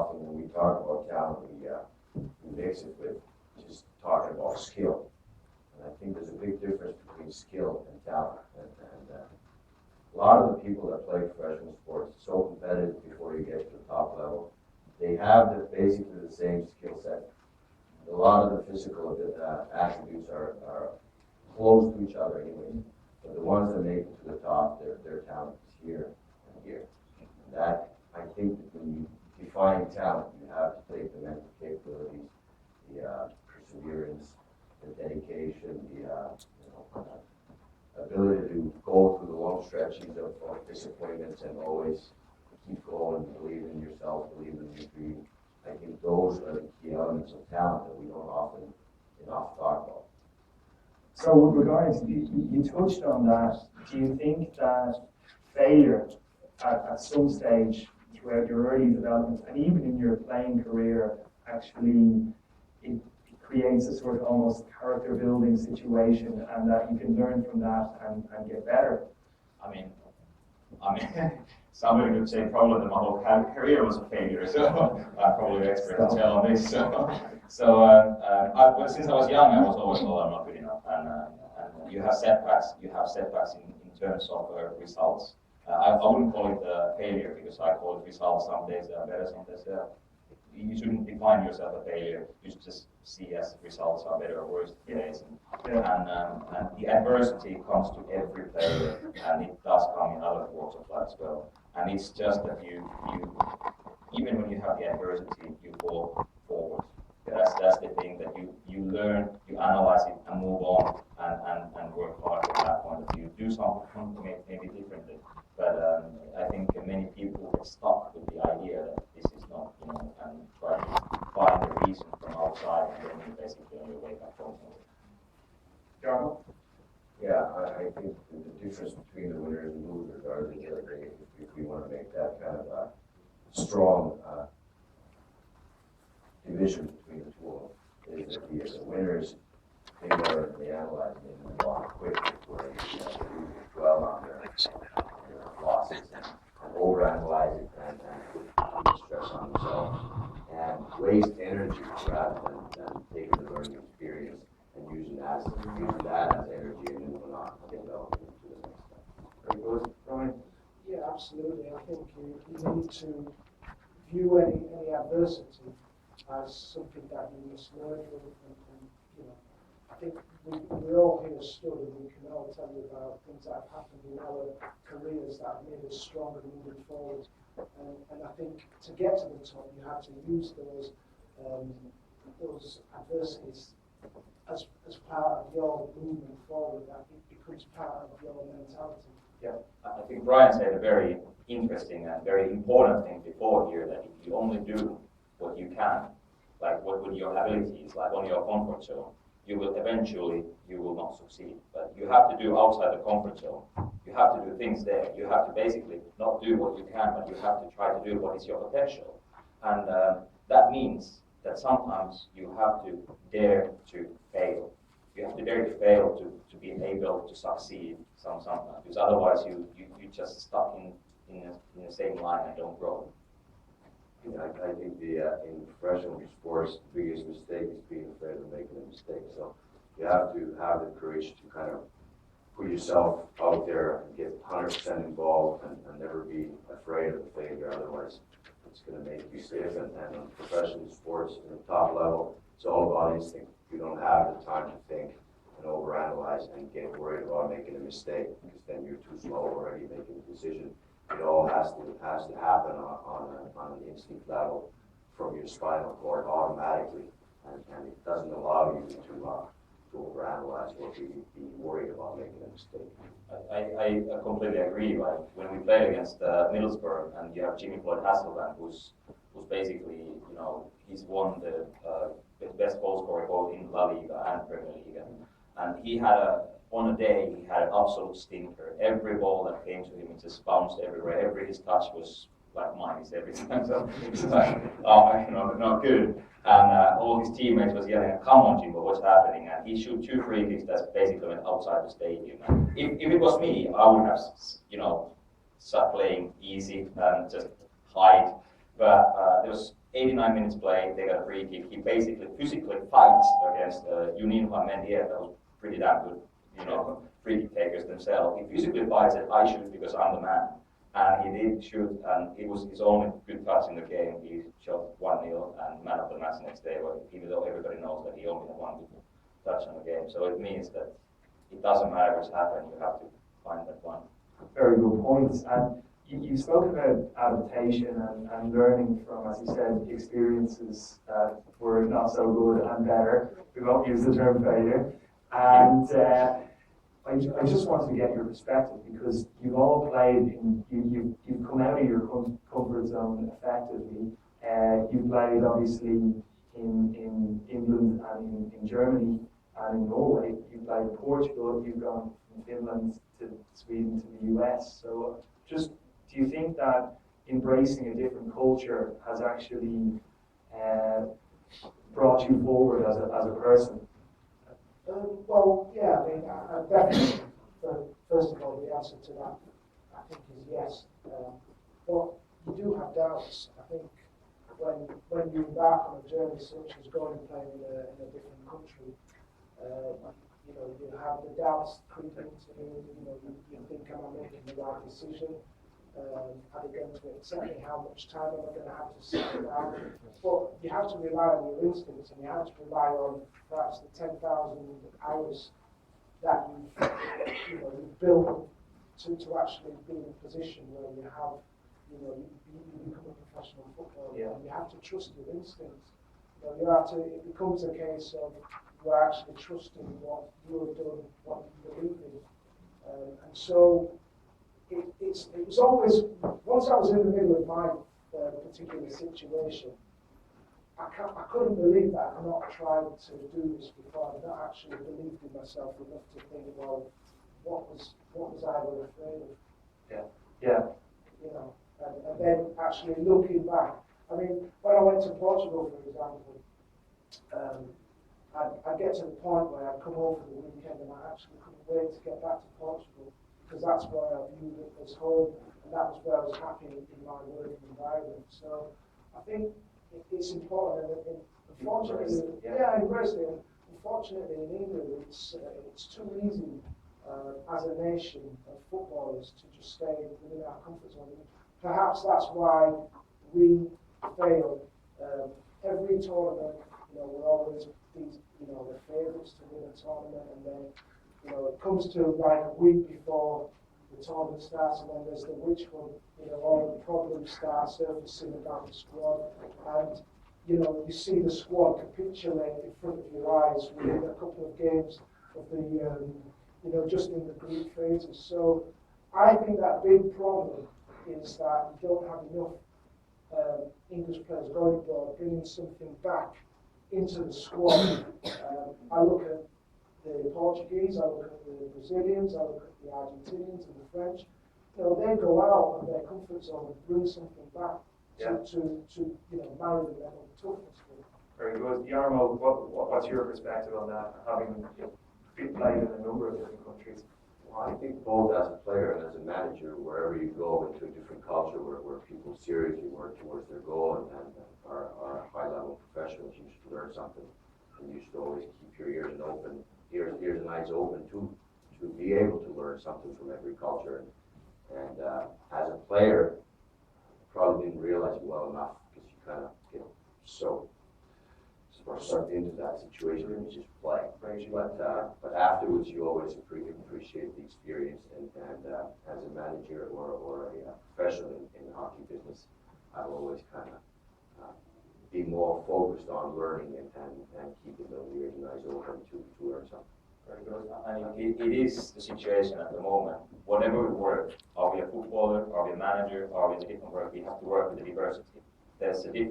often when we talk about talent, we mix it with just talking about skill. And I think there's a big difference between skill and talent. And a lot of the people that play professional sports, it's so competitive before you get to the top level, they have basically the same skill set. A lot of the physical attributes are close to each other anyway. But the ones that make it to the top, their talent is here and here. And that, I think that when you define talent, you have to take the mental capabilities, the perseverance, the dedication, the ability to go through the long stretches of disappointments and always keep going, believe in yourself, believe in your dream. I think those are the key elements of talent that we don't often enough talk about. So with regards, you touched on that. Do you think that failure at some stage throughout your early development and even in your playing career actually it creates a sort of almost character building situation, and that you can learn from that and get better? I mean, somebody could say probably that my whole career was a failure, so I'm probably the expert to tell on this. So since I was young, I was always told I'm not good enough, and you have setbacks. You have setbacks in terms of results. I wouldn't call it a failure because I call it results. Some days they are better, some days they are. You shouldn't define yourself a failure. You should just see as results are better or worse days. And the adversity comes to every player, and it does come in other walks of life as well. And it's just that you even when you have the adversity, you go forward. That's the thing, that you learn, you analyze it, and move on, and work hard from that point of view. Do something maybe differently. But I think many people get stuck with the idea that this is not, and try to find the reason from outside, and then you basically on your way back home. Jarmo? Yeah, I think the difference between the winners and losers are the other day, if we want to make that kind of a strong division between the two of them, is that the winners, they learn, they analyze, and they move on quickly, whereas the losers dwell on their losses and overanalyze it and put stress on themselves and waste energy rather than taking the learning experience and using that as energy and moving on and developing to the next step. Very good. Brian? Yeah, absolutely. I think you need to view any adversity as something that you must learn from, and I think we're all here stood and we can all tell you about things that have happened in our careers that have made us stronger moving forward. And I think to get to the top, you have to use those adversities as part of your movement forward, that it becomes part of your mentality. Yeah, I think Brian said a very interesting and very important thing before here, that if you only do what you can, like what with your abilities, like on your comfort zone, you will not succeed. But you have to do outside the comfort zone. You have to do things there. You have to basically not do what you can, but you have to try to do what is your potential. And that means that sometimes you have to dare to fail. You have to dare to fail to be able to succeed sometimes. Because otherwise you just stuck in the same line and don't grow. Yeah, I think in professional sports, the biggest mistake is being afraid of making a mistake. So you have to have the courage to kind of put yourself out there and get 100% involved and never be afraid of the failure. Otherwise, it's going to make you stiff. And on professional sports, at the top level, it's all about instinct. You don't have the time to think and overanalyze and get worried about making a mistake, because then you're too slow already making a decision. It all has to happen on an instinct level from your spinal cord automatically, and it doesn't allow you to overanalyze or be worried about making a mistake. I completely agree. Like when we played against Middlesbrough, and you have Jimmy Floyd Hasselbank, who's basically, he's won the best goal scorer both in La Liga and Premier League, and he had on a day, he had an absolute stinker. Every ball that came to him, it just bounced everywhere. His touch was like minus every time. So it's like, not good. And all his teammates was yelling, "Come on, Jimbo, what's happening?" And he shoot 2 free kicks that basically went outside the stadium. And if it was me, I would have, start playing easy and just hide. But there was 89 minutes play, they got a free kick. He basically physically fights against Juninho and Mendieta, that was pretty damn good, free kick takers themselves. He physically fights that I shoot because I'm the man. And he did shoot, and it was his only good touch in the game. He shot 1-0 and man of the match next day, even though everybody knows that he only had one good touch on the game. So it means that it doesn't matter what's happened, you have to find that one. Very good points. And you spoke about adaptation and learning from, as you said, experiences that were not so good and better. We won't use the term failure. And I just wanted to get your perspective, because you've all played, you've come out of your comfort zone effectively. You've played obviously in England and in Germany and in Norway. You've played in Portugal, you've gone from Finland to Sweden to the US. So just, do you think that embracing a different culture has actually brought you forward as a person? Well, yeah, I mean, I definitely, first of all, the answer to that, I think, is yes. But you do have doubts. I think when you embark on a journey such as going and playing in a different country, you have the doubts creep into you. You think, am I making the right decision? Are they going to accept me? How much time am I going to have to sit down? But you have to rely on your instincts, and you have to rely on perhaps the 10,000 hours that you've built to actually be in a position where you have, you become a professional footballer. Yeah. And you have to trust your instincts. It becomes a case of you are actually trusting what you have done, what you believe in. And so it was always, once I was in the middle of my particular situation, I couldn't believe that I'd not tried to do this before. I'd not actually believed in myself enough to think, well, what was I ever afraid of? Yeah. And then actually looking back, I mean, when I went to Portugal, for example, I'd get to the point where I'd come home for the weekend and I actually couldn't wait to get back to Portugal, because that's where I viewed it as home, and that was where I was happy in my working environment. So I think it's important, and unfortunately, I embraced it. Unfortunately, in England, it's too easy as a nation of footballers to just stay within our comfort zone. Perhaps that's why we fail. Every tournament, we're always the favourites to win a tournament, and then it comes to like a week before the tournament starts, and then there's the witch hunt. All the problems start surfacing about the squad, and you see the squad capitulate in front of your eyes within a couple of games of the just in the group phases. So I think that big problem is that you don't have enough English players going abroad, bringing something back into the squad. I look at the Portuguese, I look at the Brazilians, I look at the Argentinians and the French. They go out of their comfort zone and bring something back to marry the level of toughness. Very good. Jarmo, what's your perspective on that, having played in a number of different countries? Well, I think both as a player and as a manager, wherever you go into a different culture where people seriously work towards their goal and are high-level professionals, you should learn something, and you should always keep your ears and eyes open to be able to learn something from every culture. And as a player, probably didn't realize it well enough, because you kind of get so sucked into that situation and you just play. But afterwards, you always appreciate the experience. And as a manager or a professional in the hockey business, I've always kind of be more focused on learning and keeping the ears and eyes open to learn something. Very good. I mean, it is the situation at the moment. Whatever we work, are we a footballer, are we a manager, are we in a different work, we have to work with the diversity. There's a different